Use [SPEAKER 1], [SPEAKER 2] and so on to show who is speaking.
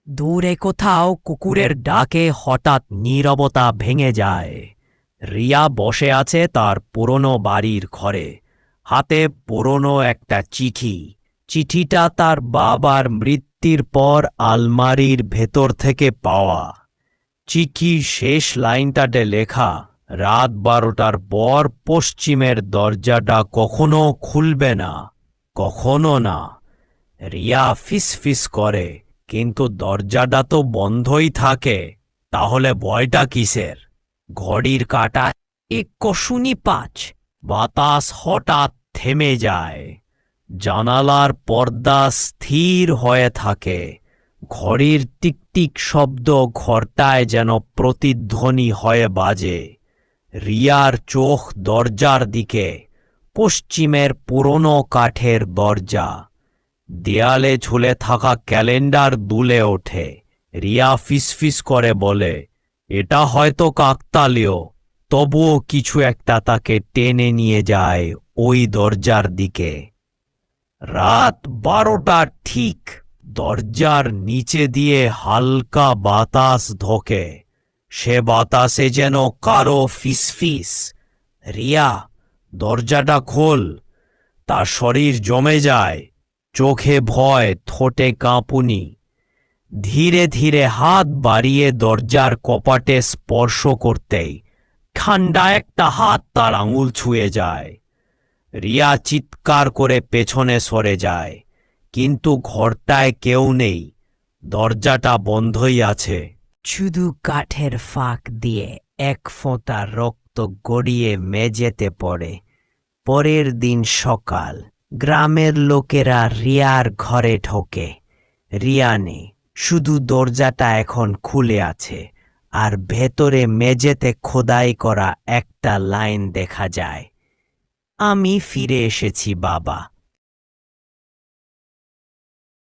[SPEAKER 1] দূরে কোথাও কুকুরের ডাকে হঠাৎ নীরবতা ভেঙে যায়। রিয়া বসে আছে তার পুরনো বাড়ির ঘরে, হাতে পুরনো একটা চিঠি। চিঠিটা তার বাবার মৃত্যুর পর আলমারির ভেতর থেকে পাওয়া। চিঠির শেষ লাইনটাতে লেখা, রাত 12টার পর পশ্চিমের দরজাটা কখনো খুলবে না, কখনো না। রিয়া ফিসফিস করে, কিন্তু দরজাটা তো বন্ধই থাকে। তাহলে ভয়টা কিসের? ঘড়ির কাঁটা 1:05। বাতাস হঠাৎ থেমে যায়। জানালার পর্দা স্থির হয়ে থাকে। ঘড়ির টিকটিক শব্দ ঘরটায় যেন প্রতিধ্বনি হয়ে বাজে। রিয়ার চোখ দরজার দিকে। পশ্চিমের পুরনো কাঠের দরজা। দেয়ালে ঝুলে থাকা ক্যালেন্ডার দুলে ওঠে। রিয়া ফিসফিস করে বলে, এটা হয়তো কাকতালীয়। তবুও কিছু একটা তাকে টেনে নিয়ে যায় ওই দরজার দিকে। রাত 12টা ঠিক। দরজার নিচে দিয়ে হালকা বাতাস ঢোকে। সে বাতাসে যেন কারো ফিসফিস। রিয়া, দরজাটা খোল। তার শরীর জমে যায়। চোখে ভয়, ঠোঁটে কাঁপুনি। ধীরে ধীরে হাত বাড়িয়ে দরজার কপাটে স্পর্শ করতেই ঠান্ডা একটা হাত তার আঙুল ছুঁয়ে যায়। রিয়া চিৎকার করে পেছনে সরে যায়, কিন্তু ঘরটায় কেউ নেই। দরজাটা বন্ধই আছে। শুধু কাঠের ফাঁক দিয়ে এক ফোঁটা রক্ত গড়িয়ে মেঝেতে পড়ে। পরের দিন সকাল। গ্রামের লোকেরা রিয়ার ঘরে ঢোকে। রিয়া নেই, শুধু দরজাটা এখন খুলে আছে, আর ভেতরে মেঝেতে খোদাই করা একটা লাইন দেখা যায়, আমি ফিরে এসেছি বাবা।